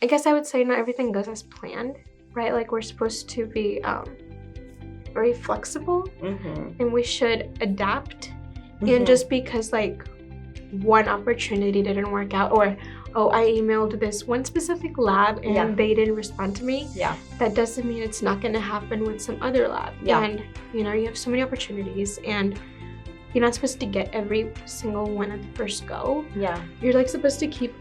I guess I would say not everything goes as planned, right? Like, we're supposed to be very flexible, and we should adapt. And just because, like, one opportunity didn't work out, or I emailed this one specific lab and they didn't respond to me, that doesn't mean it's not going to happen with some other lab. And you have so many opportunities, and you're not supposed to get every single one at the first go. You're like supposed to keep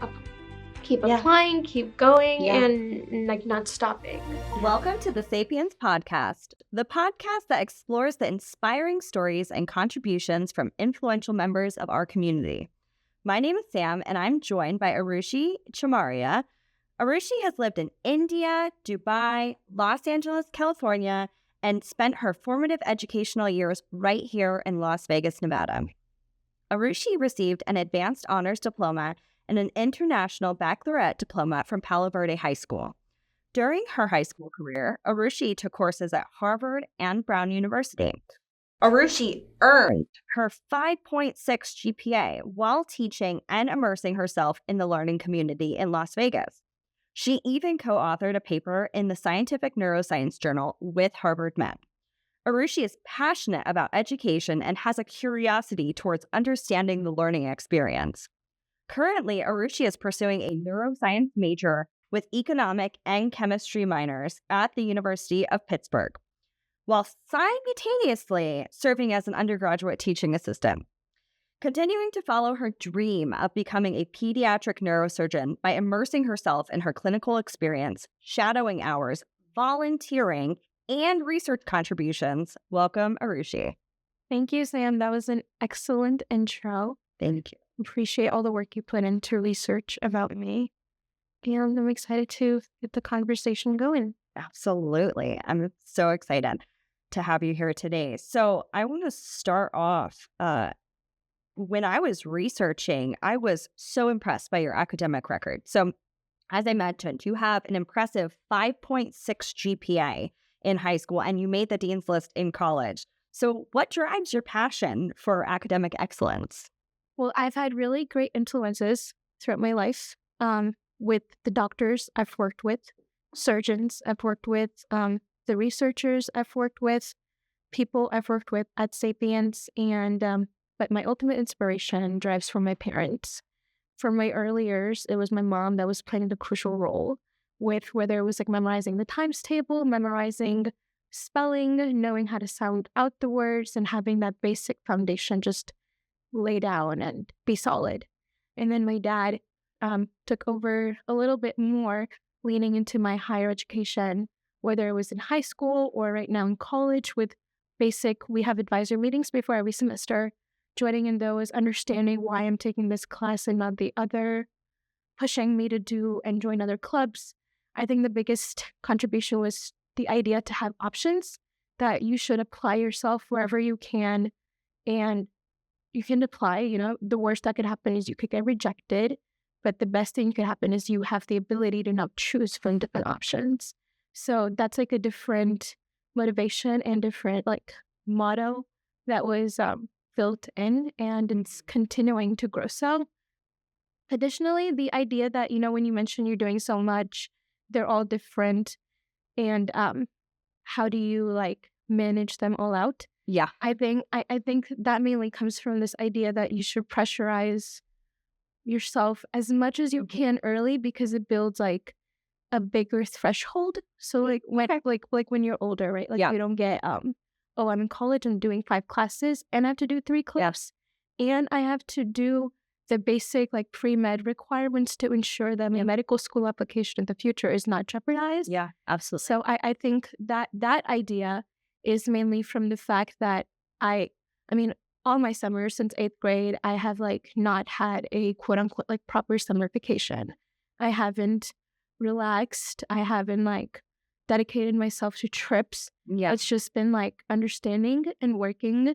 applying, keep going, and like not stopping. Welcome to the Sapience Podcast, the podcast that explores the inspiring stories and contributions from influential members of our community. My name is Sam, and I'm joined by Arushi Chamaria. Arushi has lived in India, Dubai, Los Angeles, California, and spent her formative educational years right here in Las Vegas, Nevada. Arushi received an Advanced Honors Diploma and an International Baccalaureate Diploma from Palo Verde High School. During her high school career, Arushi took courses at Harvard and Brown University. Arushi earned her 5.6 GPA while teaching and immersing herself in the learning community in Las Vegas. She even co-authored a paper in the Scientific Neuroscience Journal with Harvard men. Arushi is passionate about education and has a curiosity towards understanding the learning experience. Currently, Arushi is pursuing a neuroscience major with economic and chemistry minors at the University of Pittsburgh, while simultaneously serving as an undergraduate teaching assistant. Continuing to follow her dream of becoming a pediatric neurosurgeon by immersing herself in her clinical experience, shadowing hours, volunteering, and research contributions. Welcome, Arushi. Thank you, Sam. That was an excellent intro. Thank you. Appreciate all the work you put into research about me. And I'm excited to get the conversation going. Absolutely. I'm so excited to have you here today. So I want to start off. When I was researching, I was so impressed by your academic record. So as I mentioned, you have an impressive 5.6 GPA in high school, and you made the Dean's List in college. So what drives your passion for academic excellence? Well, I've had really great influences throughout my life with the doctors I've worked with, surgeons I've worked with, the researchers I've worked with, people I've worked with at Sapience, and but my ultimate inspiration drives from my parents. From my early years, it was my mom that was playing the crucial role with whether it was like memorizing the times table, memorizing spelling, knowing how to sound out the words, and having that basic foundation just lay down and be solid. And then my dad took over a little bit more, leaning into my higher education, whether it was in high school or right now in college with basic, we have advisor meetings before every semester, joining in those, understanding why I'm taking this class and not the other, pushing me to do and join other clubs. I think the biggest contribution was the idea to have options, that you should apply yourself wherever you can, and you can apply. The worst that could happen is you could get rejected, but the best thing that could happen is you have the ability to now choose from different options. So that's like a different motivation and different like motto that was built in, and it's continuing to grow. So additionally, the idea that, when you mention you're doing so much, they're all different, and how do you like manage them all out? Yeah. I think that mainly comes from this idea that you should pressurize yourself as much as you can early, because it builds like a bigger threshold. So like when you're older, right? Like you don't get I'm in college, I'm doing 5 classes and I have to do 3 clips, and I have to do the basic like pre-med requirements to ensure that my medical school application in the future is not jeopardized. Yeah, absolutely. So I think that idea is mainly from the fact that I mean, all my summers since 8th grade, I have like not had a quote unquote like proper summer vacation. I haven't relaxed. I haven't like dedicated myself to trips. Yeah. It's just been like understanding and working.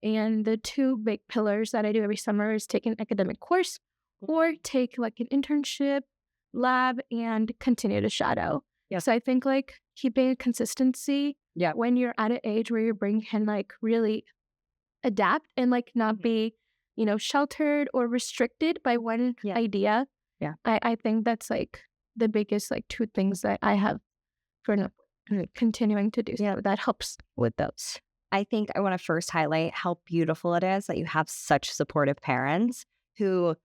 And the 2 big pillars that I do every summer is take an academic course or take like an internship, lab, and continue to shadow. Yeah. So I think like keeping a consistency when you're at an age where your brain can like really adapt and like not be, sheltered or restricted by one idea. Yeah. I think that's like the biggest like two things that I have grown up and continuing to do. Yeah. So that helps with those. I think I want to first highlight how beautiful it is that you have such supportive parents who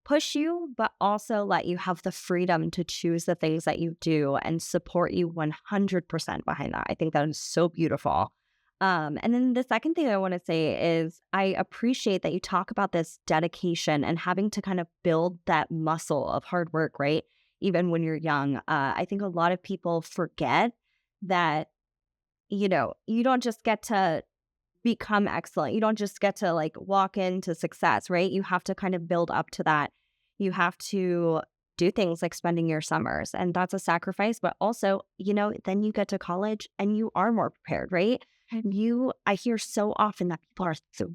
push you, but also let you have the freedom to choose the things that you do and support you 100% behind that. I think that is so beautiful. And then the second thing I want to say is I appreciate that you talk about this dedication and having to kind of build that muscle of hard work, right? Even when you're young. I think a lot of people forget that, you don't just get to become excellent. You don't just get to like walk into success, right? You have to kind of build up to that. You have to do things like spending your summers, and that's a sacrifice, but also, then you get to college and you are more prepared, right? I hear so often that people are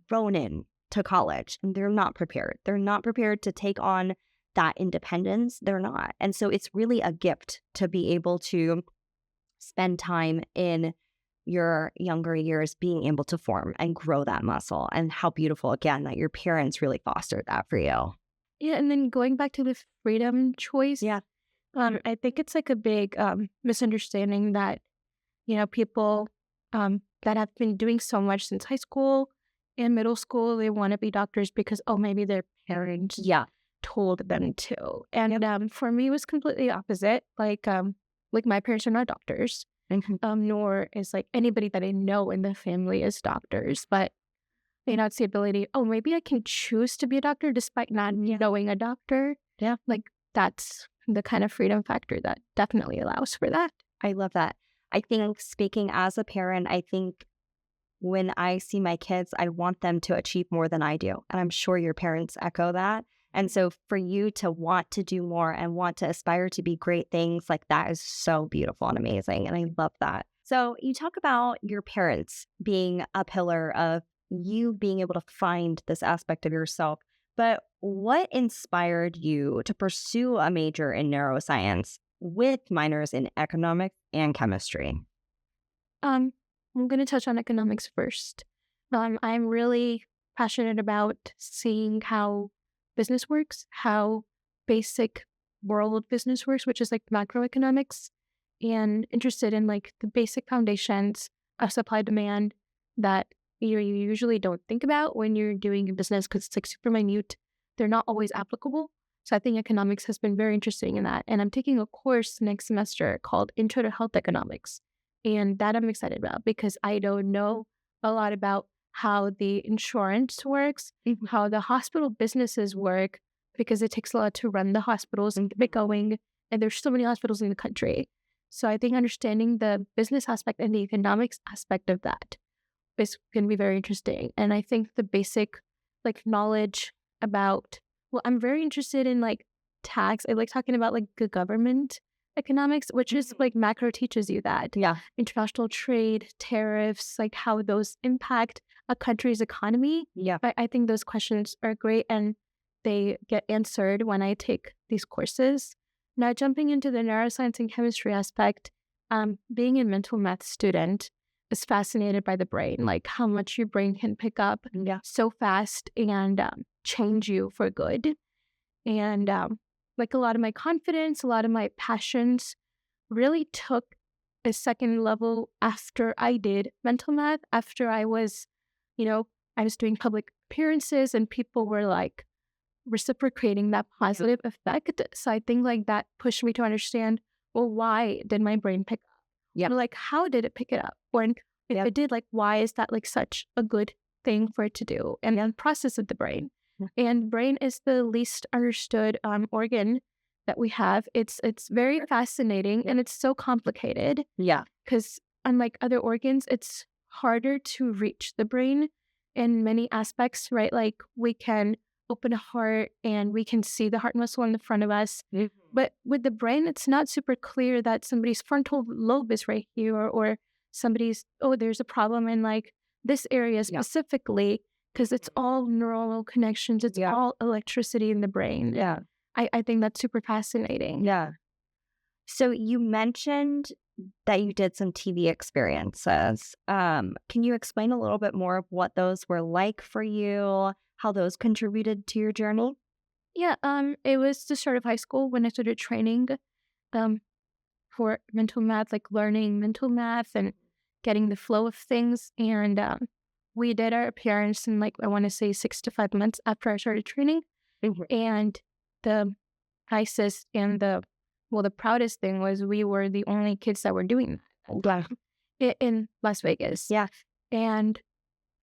thrown in to college and they're not prepared. They're not prepared to take on that independence. They're not. And so it's really a gift to be able to spend time in your younger years being able to form and grow that muscle. And how beautiful, again, that your parents really fostered that for you. Yeah, and then going back to the freedom choice, I think it's like a big misunderstanding that, people that have been doing so much since high school and middle school, they want to be doctors because, maybe their parents told them to. And for me, it was completely opposite. Like my parents are not doctors, nor is like anybody that I know in the family is doctors. But it's the ability, maybe I can choose to be a doctor despite not knowing a doctor. Yeah. Like that's the kind of freedom factor that definitely allows for that. I love that. I think speaking as a parent, I think when I see my kids, I want them to achieve more than I do. And I'm sure your parents echo that. And so for you to want to do more and want to aspire to be great things, like that is so beautiful and amazing. And I love that. So you talk about your parents being a pillar of you being able to find this aspect of yourself. But what inspired you to pursue a major in neuroscience with minors in economics and chemistry? I'm going to touch on economics first. I'm really passionate about seeing how business works, how basic world business works, which is like macroeconomics, and interested in like the basic foundations of supply demand that you usually don't think about when you're doing a business because it's like super minute. They're not always applicable. So I think economics has been very interesting in that. And I'm taking a course next semester called Intro to Health Economics. And that I'm excited about because I don't know a lot about how the insurance works, how the hospital businesses work, because it takes a lot to run the hospitals and keep it going. And there's so many hospitals in the country. So I think understanding the business aspect and the economics aspect of that is going to be very interesting. And I think the basic like knowledge about, I'm very interested in like tax. I like talking about like the government economics, which is like macro teaches you that. Yeah. International trade, tariffs, like how those impact a country's economy. Yeah. I think those questions are great and they get answered when I take these courses. Now jumping into the neuroscience and chemistry aspect, being a mental math student, is fascinated by the brain, like how much your brain can pick up so fast and change you for good. And like a lot of my confidence, a lot of my passions really took a second level after I did mental math, after I was, I was doing public appearances and people were like reciprocating that positive effect. So I think like that pushed me to understand, well, why did my brain pick up? Yeah. Like, how did it pick it up? Or if it did, like, why is that like such a good thing for it to do? And then process of the brain. And brain is the least understood organ that we have. It's very fascinating and it's so complicated. Yeah. Because unlike other organs, it's harder to reach the brain in many aspects, right? Like we can open a heart and we can see the heart muscle in the front of us. But with the brain, it's not super clear that somebody's frontal lobe is right here or somebody's, there's a problem in like this area specifically because it's all neuronal connections. It's all electricity in the brain. Yeah. I think that's super fascinating. Yeah. So you mentioned that you did some TV experiences. Can you explain a little bit more of what those were like for you? How those contributed to your journey? Yeah, it was the start of high school when I started training um, for mental math, like learning mental math and getting the flow of things. And we did our appearance in, like, I want to say 6 to 5 months after I started training. And the nicest and the proudest thing was we were the only kids that were doing that in Las Vegas. Yeah. And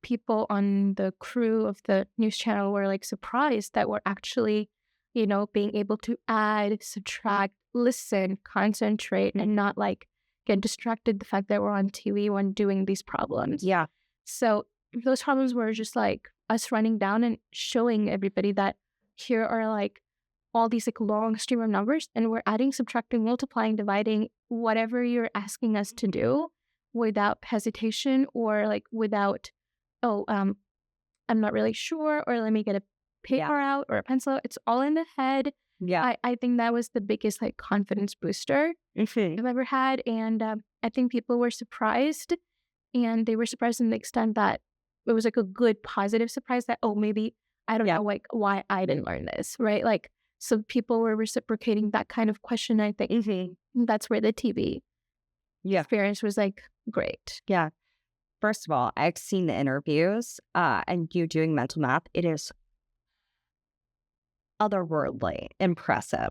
people on the crew of the news channel were like surprised that we're actually, being able to add, subtract, listen, concentrate, and not like get distracted the fact that we're on TV when doing these problems. Yeah. So those problems were just like us running down and showing everybody that here are like all these like long stream of numbers, and we're adding, subtracting, multiplying, dividing, whatever you're asking us to do without hesitation or like without, I'm not really sure, or let me get a paper out or a pencil. It's all in the head. Yeah. I think that was the biggest like confidence booster I've ever had. And I think people were surprised, and they were surprised in the extent that it was like a good positive surprise that, maybe I don't know like why I didn't learn this, right? Like, so people were reciprocating that kind of question. I think that's where the TV experience was like great. Yeah. First of all, I've seen the interviews and you doing mental math. It is otherworldly impressive.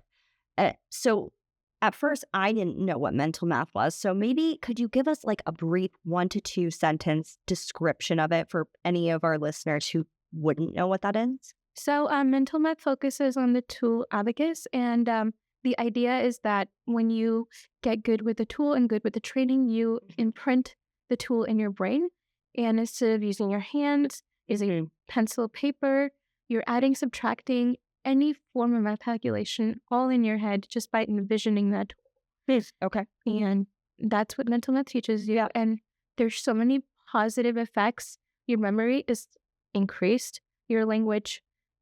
So at first, I didn't know what mental math was. So maybe could you give us like a brief 1 to 2 sentence description of it for any of our listeners who wouldn't know what that is? So mental math focuses on the tool abacus, and the idea is that when you get good with the tool and good with the training, you imprint the tool in your brain, and instead of using your hands, using pencil, paper, you're adding, subtracting, any form of math calculation all in your head just by envisioning that tool. Okay. And that's what mental math teaches you. And there's so many positive effects. Your memory is increased, your language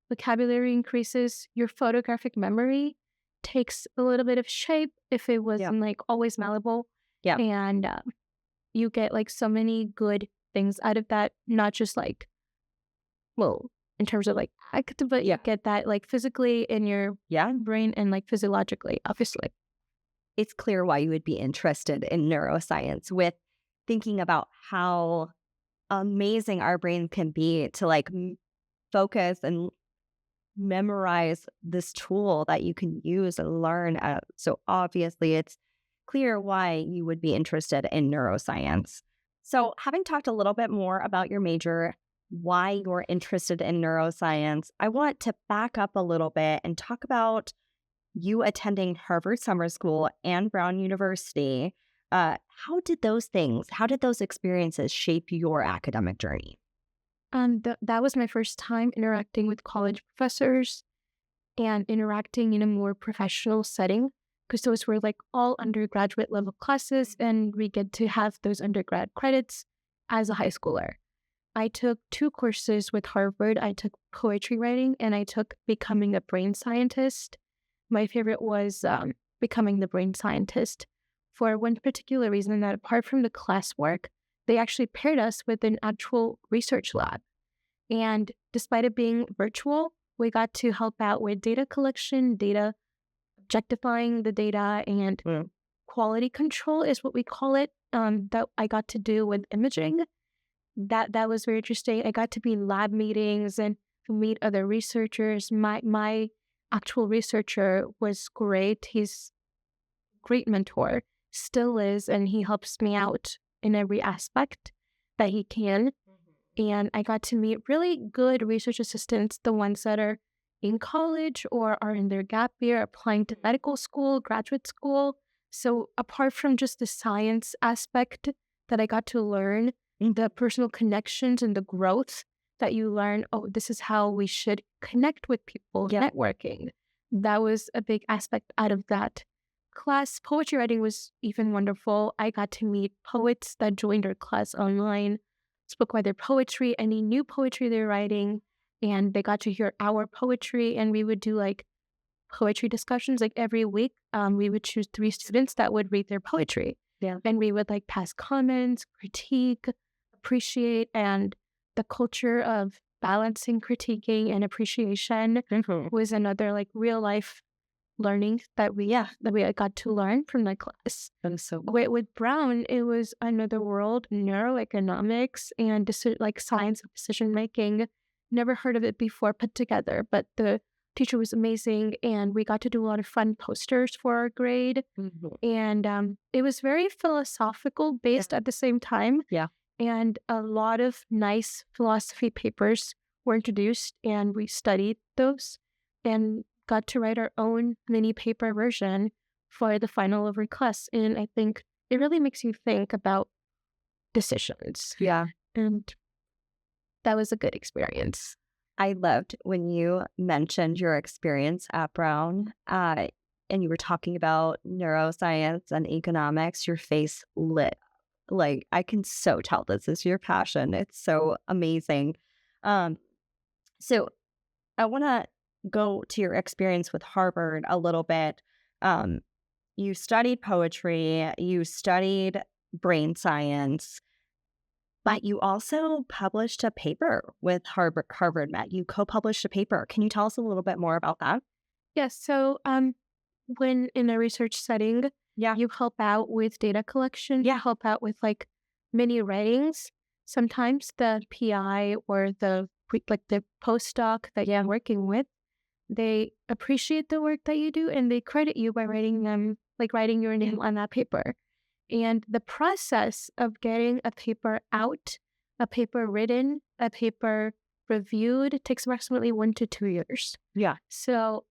vocabulary increases, your photographic memory takes a little bit of shape if it wasn't like always malleable. Yeah. And you get like so many good things out of that, not just like, in terms of like act, but you get that like physically in your brain and like physiologically, obviously. It's clear why you would be interested in neuroscience, with thinking about how amazing our brain can be to like focus and memorize this tool that you can use and learn. So obviously it's clear why you would be interested in neuroscience. So having talked a little bit more about your major, why you're interested in neuroscience, I want to back up a little bit and talk about you attending Harvard Summer School and Brown University. How did those experiences shape your academic journey? That was my first time interacting with college professors and interacting in a more professional setting, because those were like all undergraduate level classes, and we get to have those undergrad credits as a high schooler. I took 2 courses with Harvard. I took poetry writing and I took becoming a brain scientist. My favorite was becoming the brain scientist for one particular reason, that apart from the classwork, they actually paired us with an actual research lab. And despite it being virtual, we got to help out with data collection, data objectifying the data, and quality control is what we call it, that I got to do with imaging. That was very interesting. I got to be in lab meetings and meet other researchers. My actual researcher was great. He's a great mentor, still is, and he helps me out in every aspect that he can. And I got to meet really good research assistants, the ones that are in college or are in their gap year applying to medical school, graduate school. So apart from just the science aspect that I got to learn, the personal connections and the growth that you learn, this is how we should connect with people, networking. That was a big aspect out of that class. Poetry writing was even wonderful. I got to meet poets that joined our class online, spoke about their poetry, any new poetry they're writing, and they got to hear our poetry, and we would do like poetry discussions like every week. We would choose 3 students that would read their poetry. And we would like pass comments, critique, appreciate, and the culture of balancing critiquing and appreciation was another like real life learning that we got to learn from that class. That is so cool. With Brown, it was another world, neuroeconomics and science of decision making. Never heard of it before put together, but the teacher was amazing, and we got to do a lot of fun posters for our grade. And it was very philosophical based at the same time. Yeah. And a lot of nice philosophy papers were introduced, and we studied those and got to write our own mini paper version for the final of our class. And I think it really makes you think about decisions. Yeah. And that was a good experience. I loved when you mentioned your experience at Brown, and you were talking about neuroscience and economics. Your face lit. Like, I can so tell this is your passion. It's so amazing. So I want to go to your experience with Harvard a little bit. You studied poetry, you studied brain science, but you also published a paper with Harvard Med. You co-published a paper. Can you tell us a little bit more about that? Yes. So when in a research setting, you help out with data collection, you help out with mini writings. Sometimes the PI or the postdoc that you're working with, they appreciate the work that you do and they credit you by writing your name on that paper. And the process of getting a paper out, a paper written, a paper reviewed takes approximately 1 to 2 years. Yeah. So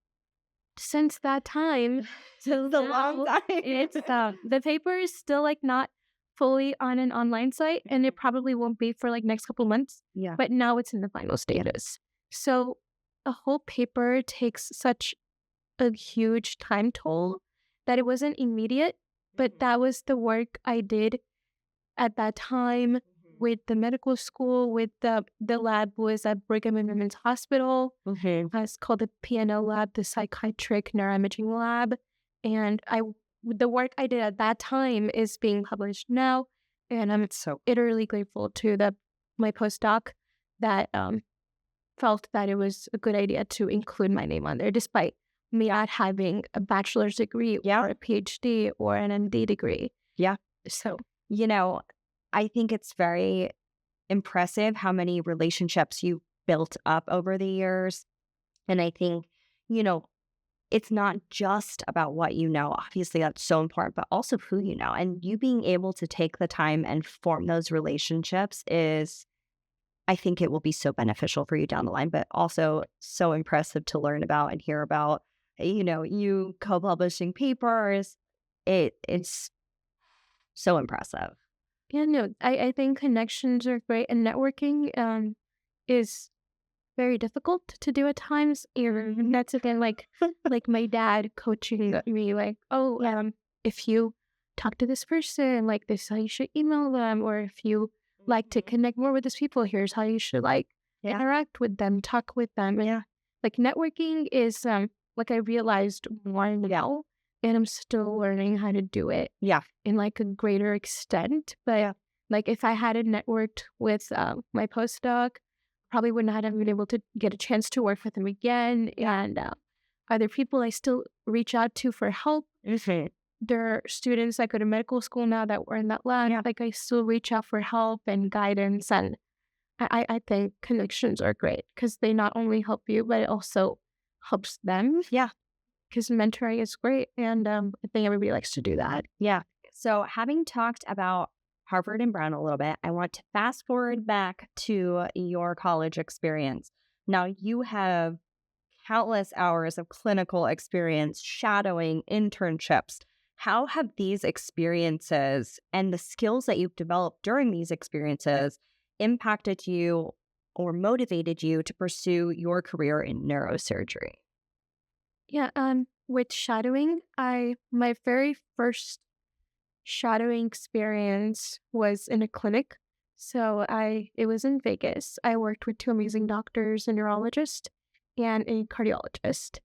since that time, it's a long time. It's the paper is still not fully on an online site, and it probably won't be for next couple months. Yeah. But now it's in the final status. So a whole paper takes such a huge time toll that it wasn't immediate, but that was the work I did at that time with the medical school, with the lab was at Brigham and Women's Hospital. It's called the PNL lab, the Psychiatric Neuroimaging Lab. And the work I did at that time is being published now. And I'm so utterly grateful to my postdoc that felt that it was a good idea to include my name on there, despite me not having a bachelor's degree or a PhD or an MD degree. Yeah. So, I think it's very impressive how many relationships you built up over the years. And I think, it's not just about what you know. Obviously, that's so important, but also who you know. And you being able to take the time and form those relationships I think it will be so beneficial for you down the line, but also so impressive to learn about and hear about, you co-publishing papers. It's so impressive. Yeah, no, I think connections are great, and networking is very difficult to do at times. And that's again like my dad coaching me, if you talk to this person, this is how you should email them, or if you like to connect more with these people, here's how you should interact with them, talk with them. And networking is I realized more now. And I'm still learning how to do it. Yeah. In a greater extent. But if I hadn't networked with my postdoc, probably would not have been able to get a chance to work with him again. And other people I still reach out to for help. There are students that go to medical school now that were in that lab. I still reach out for help and guidance. And I think connections are great because they not only help you, but it also helps them. Yeah. Because mentoring is great, and I think everybody likes to do that. Yeah. So having talked about Harvard and Brown a little bit, I want to fast forward back to your college experience. Now, you have countless hours of clinical experience, shadowing, internships. How have these experiences and the skills that you've developed during these experiences impacted you or motivated you to pursue your career in neurosurgery? Yeah, with shadowing, my very first shadowing experience was in a clinic. So it was in Vegas. I worked with 2 amazing doctors, a neurologist and a cardiologist.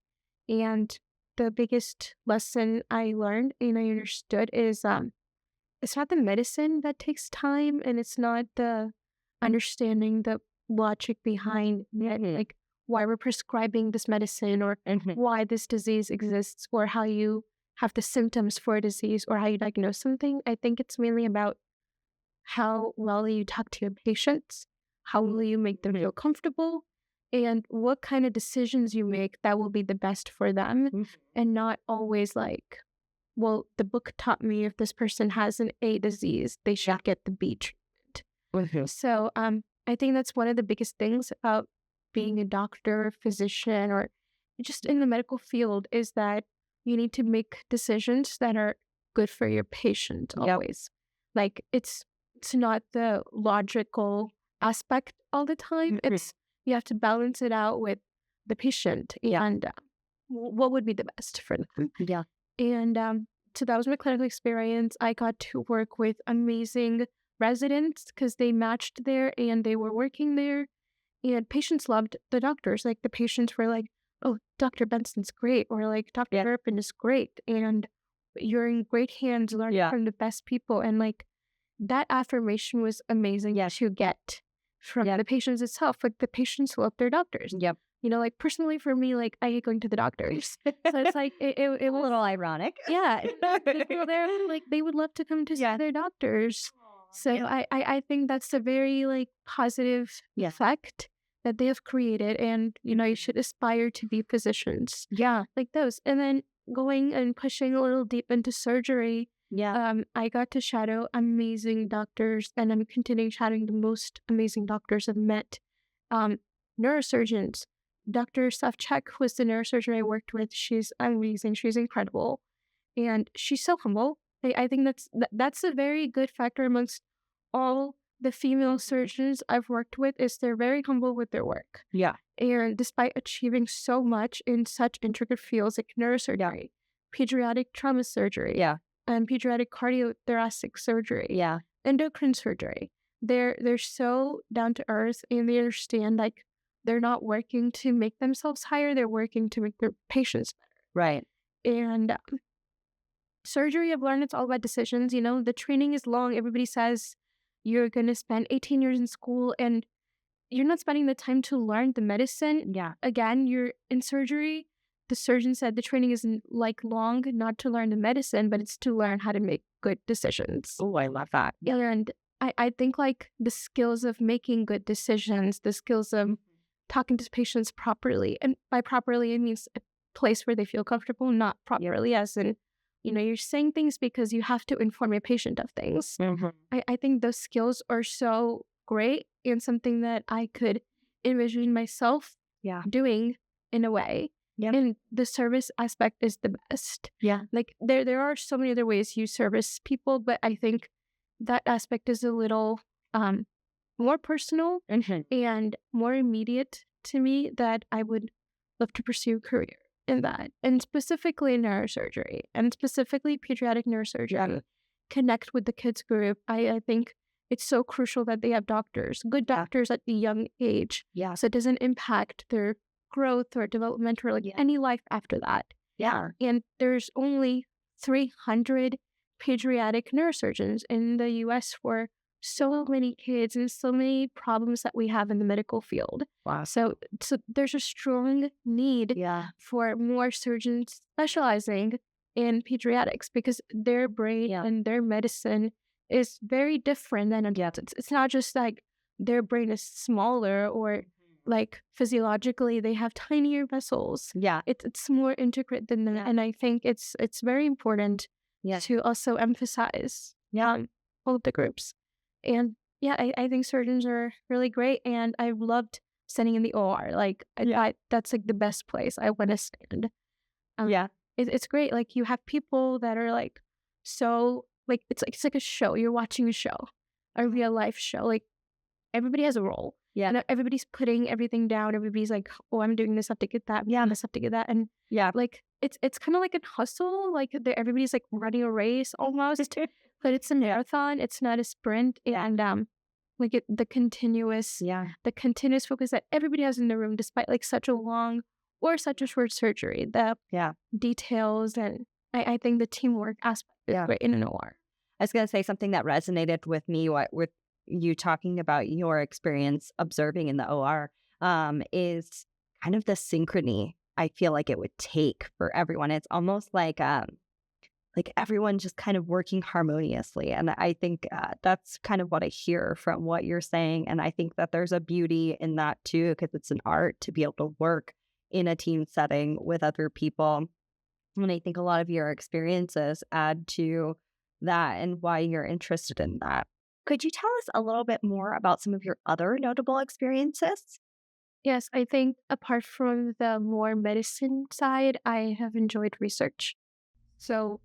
And the biggest lesson I learned and I understood is it's not the medicine that takes time, and it's not the understanding the logic behind it. why we're prescribing this medicine, or why this disease exists, or how you have the symptoms for a disease, or how you diagnose something. I think it's mainly about how well you talk to your patients, how will you make them feel comfortable, and what kind of decisions you make that will be the best for them, and not always like, well, the book taught me if this person has an A disease, they should get the B treatment. So I think that's one of the biggest things about being a doctor, physician, or just in the medical field, is that you need to make decisions that are good for your patient always. Like it's not the logical aspect all the time. It's you have to balance it out with the patient and what would be the best for them. And so that was my clinical experience. I got to work with amazing residents because they matched there and they were working there. And patients loved the doctors. Like the patients were like, oh, Dr. Benson's great. Or like, Dr. Turpin is great. And you're in great hands learning from the best people. And like that affirmation was amazing to get from the patients itself. Like the patients love their doctors. You know, like personally for me, like I hate going to the doctors. So it's like, it was a little ironic. They're like, they would love to come to see their doctors. So I think that's a very like positive effect that they have created. And, you know, you should aspire to be physicians. Like those. And then going and pushing a little deep into surgery. I got to shadow amazing doctors, and I'm continuing shadowing the most amazing doctors I've met. Neurosurgeons. Dr. Savchek was the neurosurgeon I worked with. She's amazing. She's incredible. And she's so humble. I think that's a very good factor amongst all the female surgeons I've worked with, is they're very humble with their work. And despite achieving so much in such intricate fields like neurosurgery, pediatric trauma surgery, and pediatric cardiothoracic surgery, endocrine surgery, they're so down to earth, and they understand like they're not working to make themselves higher, they're working to make their patients better. And surgery, I've learned it's all about decisions. You know, the training is long. Everybody says you're going to spend 18 years in school, and you're not spending the time to learn the medicine. Again, you're in surgery. The surgeon said the training isn't like long, not to learn the medicine, but it's to learn how to make good decisions. Oh, I love that. And I think like the skills of making good decisions, the skills of talking to patients properly, and by properly, it means a place where they feel comfortable, not properly as in, you know, you're saying things because you have to inform your patient of things. I think those skills are so great, and something that I could envision myself doing in a way. And the service aspect is the best. Like there are so many other ways you service people, but I think that aspect is a little more personal and more immediate to me, that I would love to pursue a career in that, and specifically in neurosurgery, and specifically pediatric neurosurgery. Connect with the kids group. I think it's so crucial that they have good doctors at the young age, so it doesn't impact their growth or development or like any life after that. And there's only 300 pediatric neurosurgeons in the U.S. for so many kids and so many problems that we have in the medical field. So there's a strong need for more surgeons specializing in pediatrics, because their brain and their medicine is very different than adults. It's not just like their brain is smaller, or like physiologically they have tinier vessels. It's more intricate than that. And I think it's very important to also emphasize all of the groups. And I think surgeons are really great, and I've loved standing in the OR. Like that's like the best place I want to stand. It's great. Like you have people that are like, so like it's like a show. You're watching a show, a real life show. Like everybody has a role. And everybody's putting everything down. Everybody's like, oh, I'm doing this, I have to get that. This, I have to get that. And like it's kind of like a hustle. Like everybody's like running a race almost. But it's a marathon. It's not a sprint. And like the continuous focus that everybody has in the room, despite like such a long or such a short surgery. The details, and I think the teamwork aspect is great in an OR. I was going to say something that resonated with me with you talking about your experience observing in the OR is kind of the synchrony I feel like it would take for everyone. It's almost like everyone just kind of working harmoniously. And I think that's kind of what I hear from what you're saying. And I think that there's a beauty in that too, because it's an art to be able to work in a team setting with other people. And I think a lot of your experiences add to that and why you're interested in that. Could you tell us a little bit more about some of your other notable experiences? Yes, I think apart from the more medicine side, I have enjoyed research. So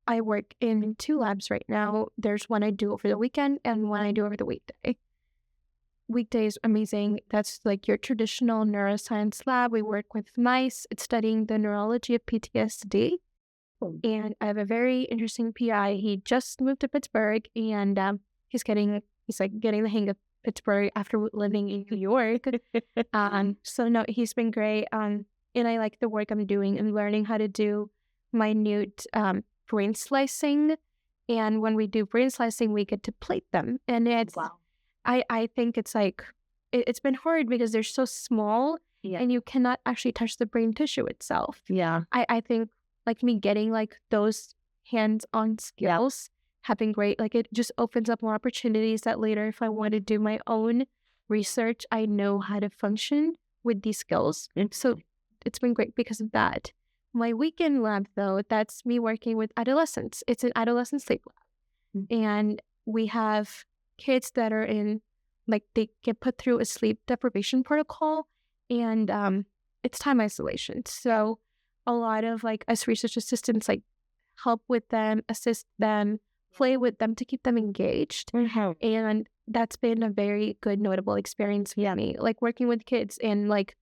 I work in 2 labs right now. There's one I do over the weekend and one I do over the weekday. Weekday is amazing. That's like your traditional neuroscience lab. We work with mice. It's studying the neurology of PTSD. And I have a very interesting PI. He just moved to Pittsburgh, and he's getting the hang of Pittsburgh after living in New York. So no, he's been great. And I like the work I'm doing. I'm learning how to do minute brain slicing. And when we do brain slicing, we get to plate them. And it's, Wow. I think it's like, it's been hard because they're so small and you cannot actually touch the brain tissue itself. Yeah. I think like me getting like those hands-on skills have been great. Like it just opens up more opportunities that later, if I want to do my own research, I know how to function with these skills. And so it's been great because of that. My weekend lab, though, that's me working with adolescents. It's an adolescent sleep lab. And we have kids that are in, like, they get put through a sleep deprivation protocol, and it's time isolation. So a lot of, like, us research assistants, like, help with them, assist them, play with them to keep them engaged. And that's been a very good, notable experience for me, like, working with kids in, like,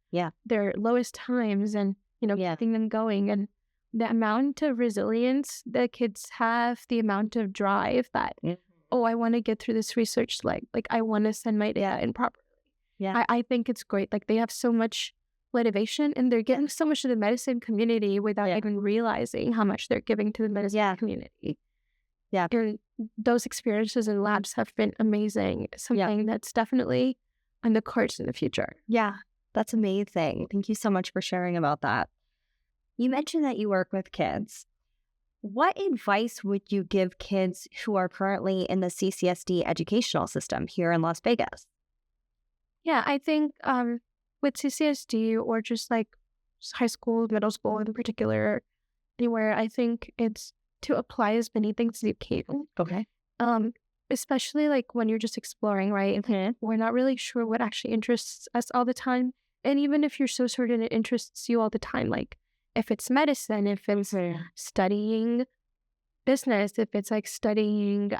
their lowest times and, keeping them going. And the amount of resilience the kids have, the amount of drive that, I want to get through this research, like I want to send my data in properly. I think it's great. Like, they have so much motivation and they're getting so much to the medicine community without even realizing how much they're giving to the medicine community. And those experiences in labs have been amazing. Something that's definitely on the cards in the future. Yeah, that's amazing. Thank you so much for sharing about that. You mentioned that you work with kids. What advice would you give kids who are currently in the CCSD educational system here in Las Vegas? Yeah, I think with CCSD or just like high school, middle school in particular, anywhere, I think it's to apply as many things as you can. Okay. Especially like when you're just exploring, right? We're not really sure what actually interests us all the time. And even if you're so certain it interests you all the time, like if it's medicine, if it's studying business, if it's like studying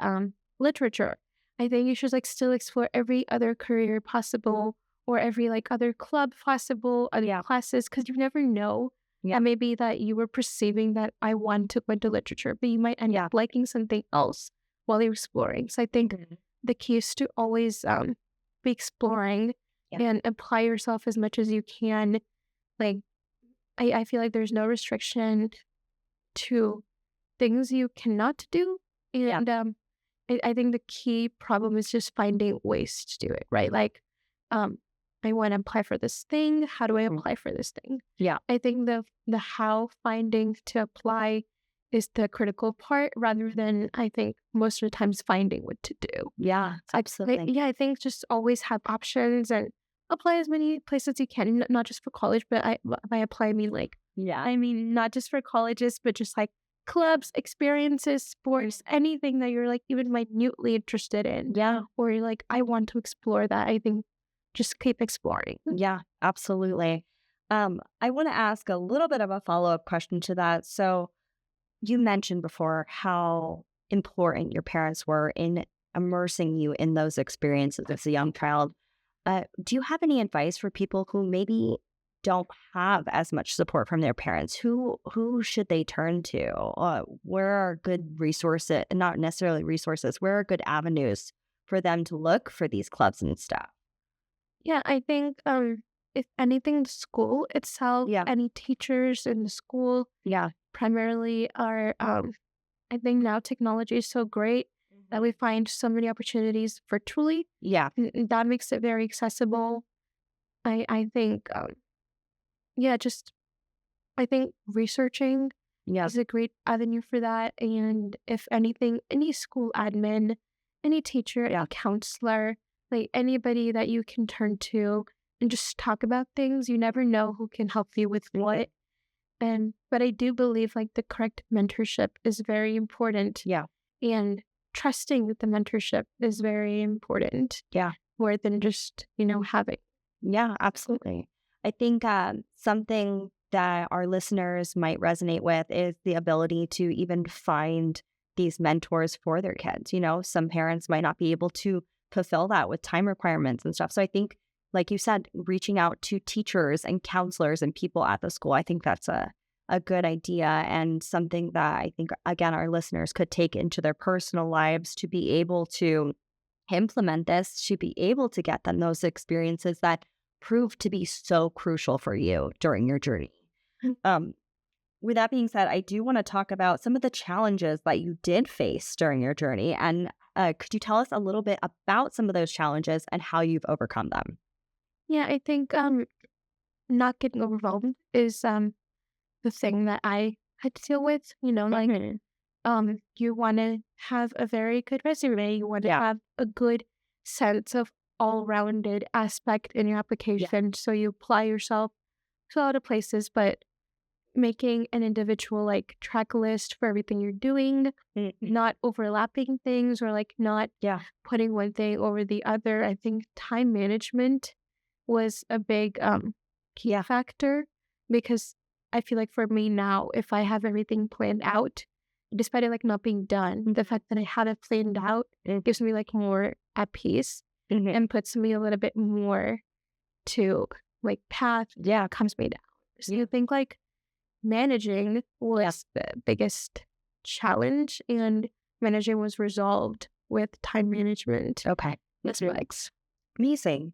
literature, I think you should like still explore every other career possible or every like other club possible, other classes, because you never know. And maybe that you were perceiving that I want to go into literature, but you might end up liking something else while you're exploring. So I think the key is to always be exploring and apply yourself as much as you can. Like, I feel like there's no restriction to things you cannot do. And I think the key problem is just finding ways to do it, right? Like, I want to apply for this thing. How do I apply for this thing? I think the how finding to apply is the critical part rather than, I think, most of the times finding what to do. Absolutely. I think just always have options and apply as many places as you can, not just for college, but by apply, I mean like, I mean, not just for colleges, but just like clubs, experiences, sports, anything that you're like even minutely interested in. Or you're like, I want to explore that. I think just keep exploring. Yeah, absolutely. I want to ask a little bit of a follow-up question to that. So you mentioned before how important your parents were in immersing you in those experiences as a young child. Do you have any advice for people who maybe don't have as much support from their parents? Who should they turn to? Where are good resources, not necessarily resources, where are good avenues for them to look for these clubs and stuff? Yeah, I think if anything, the school itself, any teachers in the school, primarily are, I think now technology is so great that we find so many opportunities virtually. And that makes it very accessible. I think just I think researching Yeah. is a great avenue for that. And if anything, any school admin, any teacher, any counselor, like anybody that you can turn to and just talk about things, you never know who can help you with what. But I do believe like the correct mentorship is very important. Yeah. And trusting that the mentorship is very important. Yeah. More than just, having. Yeah, absolutely. I think something that our listeners might resonate with is the ability to even find these mentors for their kids. Some parents might not be able to fulfill that with time requirements and stuff. So I think, like you said, reaching out to teachers and counselors and people at the school, I think that's a good idea and something that I think, again, our listeners could take into their personal lives to be able to implement this, to be able to get them those experiences that prove to be so crucial for you during your journey. With that being said, I do want to talk about some of the challenges that you did face during your journey. And could you tell us a little bit about some of those challenges and how you've overcome them? Yeah, I think not getting overwhelmed is the thing that I had to deal with. You want to have a very good resume. You want to have a good sense of all-rounded aspect in your application. So you apply yourself to a lot of places, but making an individual like track list for everything you're doing, not overlapping things or like not putting one thing over the other. I think time management was a big key factor, because I feel like for me now, if I have everything planned out, despite it like not being done, the fact that I have it planned out gives me like more at peace and puts me a little bit more to like path, calms me down. So you think like managing was the biggest challenge, and managing was resolved with time management. Okay. Aspects. Amazing.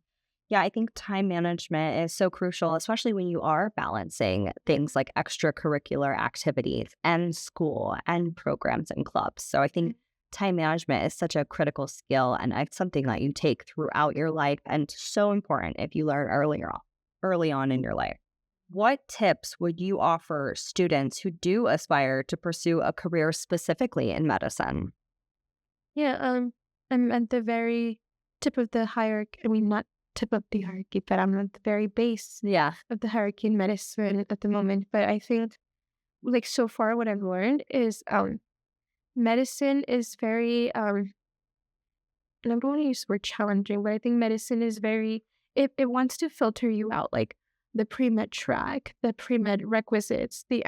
Yeah, I think time management is so crucial, especially when you are balancing things like extracurricular activities and school and programs and clubs. So I think time management is such a critical skill, and it's something that you take throughout your life and so important if you learn early on in your life. What tips would you offer students who do aspire to pursue a career specifically in medicine? Yeah, I'm at the very tip of the hierarchy. I mean, not tip of the hierarchy, but I'm at the very base of the hierarchy in medicine at the moment. But I think, like, so far what I've learned is medicine is very, and I don't want to use the word challenging, but I think medicine is very, it wants to filter you out, like the pre-med track, the pre-med requisites, the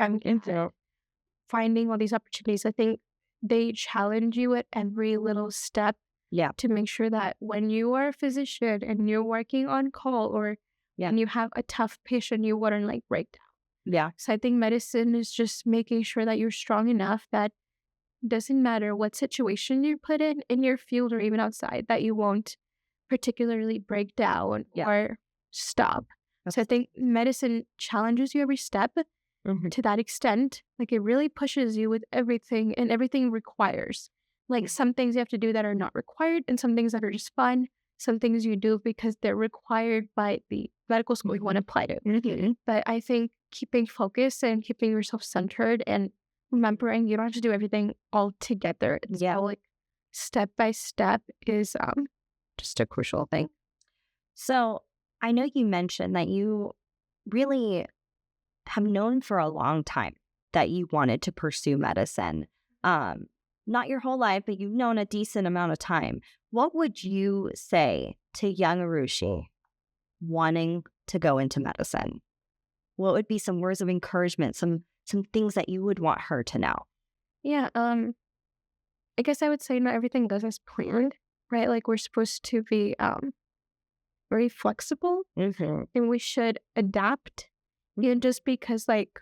finding all these opportunities. I think they challenge you at every little step to make sure that when you are a physician and you're working on call or and you have a tough patient, you wouldn't like break down. So I think medicine is just making sure that you're strong enough that doesn't matter what situation you're put in your field or even outside, that you won't particularly break down or stop. So I think medicine challenges you every step to that extent. Like it really pushes you with everything, and everything requires. Like some things you have to do that are not required, and some things that are just fun. Some things you do because they're required by the medical school you want to apply to. But I think keeping focus and keeping yourself centered and remembering you don't have to do everything all together. It's all like step by step is just a crucial thing. So I know you mentioned that you really have known for a long time that you wanted to pursue medicine. Not your whole life, but you've known a decent amount of time. What would you say to young Arushi wanting to go into medicine? What would be some words of encouragement, some things that you would want her to know? Yeah, I guess I would say not everything goes as planned, right? Like we're supposed to be very flexible, and we should adapt. And just because like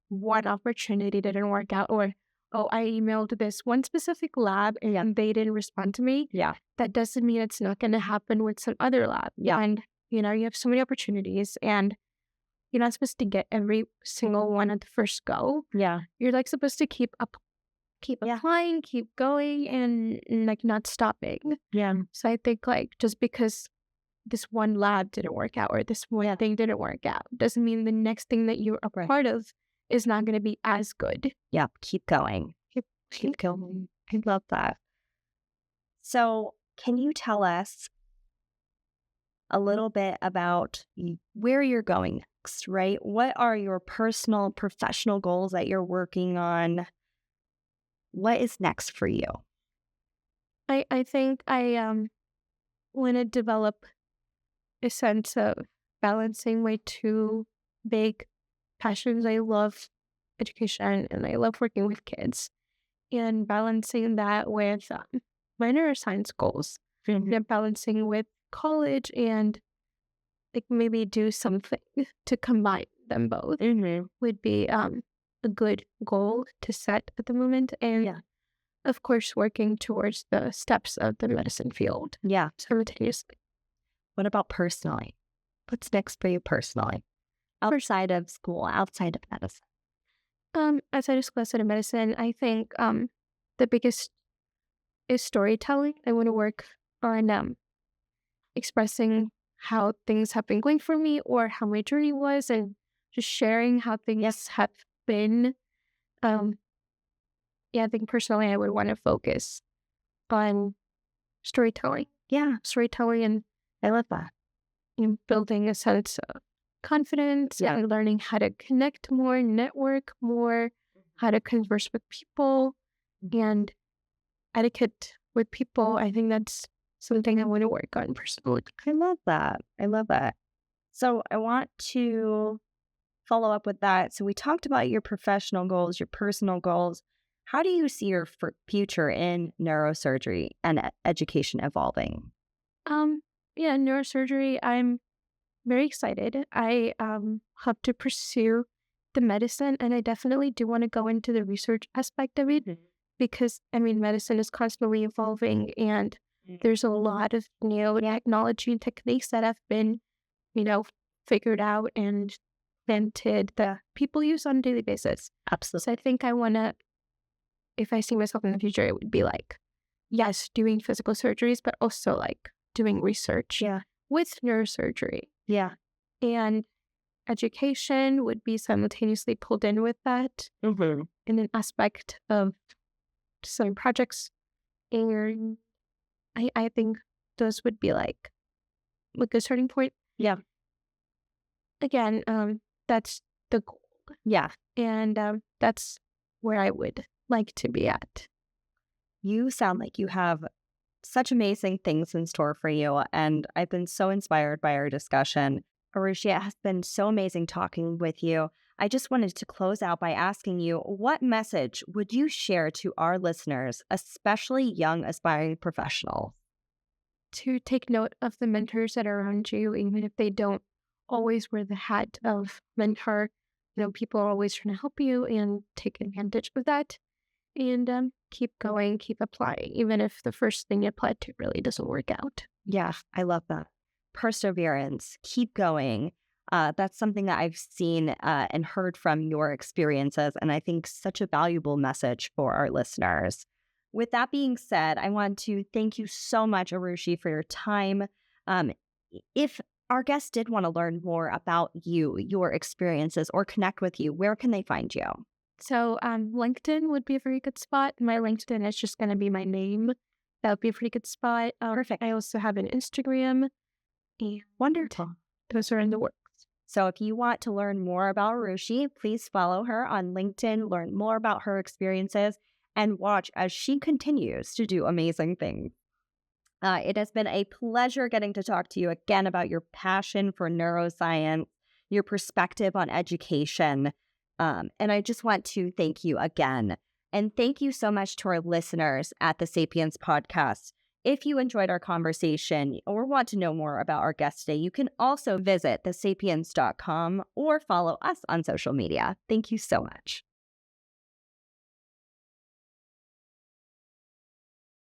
one opportunity didn't work out, or I emailed this one specific lab and they didn't respond to me, that doesn't mean it's not going to happen with some other lab. And you have so many opportunities, and you're not supposed to get every single one at the first go. You're like supposed to keep applying, keep going, and like not stopping. So I think like just because this one lab didn't work out or this one thing didn't work out doesn't mean the next thing that you're a part of is not going to be as good. Yeah, keep going. Keep going. I love that. So can you tell us a little bit about where you're going next, right? What are your personal, professional goals that you're working on? What is next for you? I think I want to develop a sense of balancing my two big passions. I love education and I love working with kids, and balancing that with my neuroscience goals, and balancing with college and like maybe do something to combine them both would be a good goal to set at the moment. And of course, working towards the steps of the medicine field simultaneously. What about personally? What's next for you personally? Outside of school, outside of medicine? Outside of school, outside of medicine, I think the biggest is storytelling. I want to work on expressing how things have been going for me or how my journey was, and just sharing how things have been. I think personally I would want to focus on storytelling. Yeah, storytelling, and I love that. Building a sense of confidence and learning how to connect more, network more, how to converse with people, and etiquette with people. I think that's something I want to work on personally. I love that. I love that. So I want to follow up with that. So we talked about your professional goals, your personal goals. How do you see your future in neurosurgery and education evolving? Neurosurgery, I'm very excited. I hope to pursue the medicine, and I definitely do want to go into the research aspect of it because, medicine is constantly evolving, and there's a lot of new technology and techniques that have been, figured out and invented that people use on a daily basis. Absolutely. So I think I want to, if I see myself in the future, it would be like, yes, doing physical surgeries, but also like doing research with neurosurgery. Yeah. And education would be simultaneously pulled in with that in an aspect of some projects. And I think those would be like a good starting point. Yeah. Again, that's the goal. Yeah. And that's where I would like to be at. You sound like you have such amazing things in store for you, and I've been so inspired by our discussion. Arushi, it has been so amazing talking with you. I just wanted to close out by asking you, what message would you share to our listeners, especially young aspiring professionals? To take note of the mentors that are around you, even if they don't always wear the hat of mentor. People are always trying to help you, and take advantage of that. And keep going, keep applying, even if the first thing you apply to really doesn't work out. Yeah, I love that. Perseverance, keep going. That's something that I've seen and heard from your experiences, and I think such a valuable message for our listeners. With that being said, I want to thank you so much, Arushi, for your time. If our guests did want to learn more about you, your experiences, or connect with you, where can they find you? So LinkedIn would be a very good spot. My LinkedIn is just going to be my name. That would be a pretty good spot. Perfect. I also have an Instagram. And wonderful. Those are in the works. So if you want to learn more about Arushi, please follow her on LinkedIn, learn more about her experiences, and watch as she continues to do amazing things. It has been a pleasure getting to talk to you again about your passion for neuroscience, your perspective on education. And I just want to thank you again. And thank you so much to our listeners at the Sapience Podcast. If you enjoyed our conversation or want to know more about our guest today, you can also visit thesapience.com or follow us on social media. Thank you so much.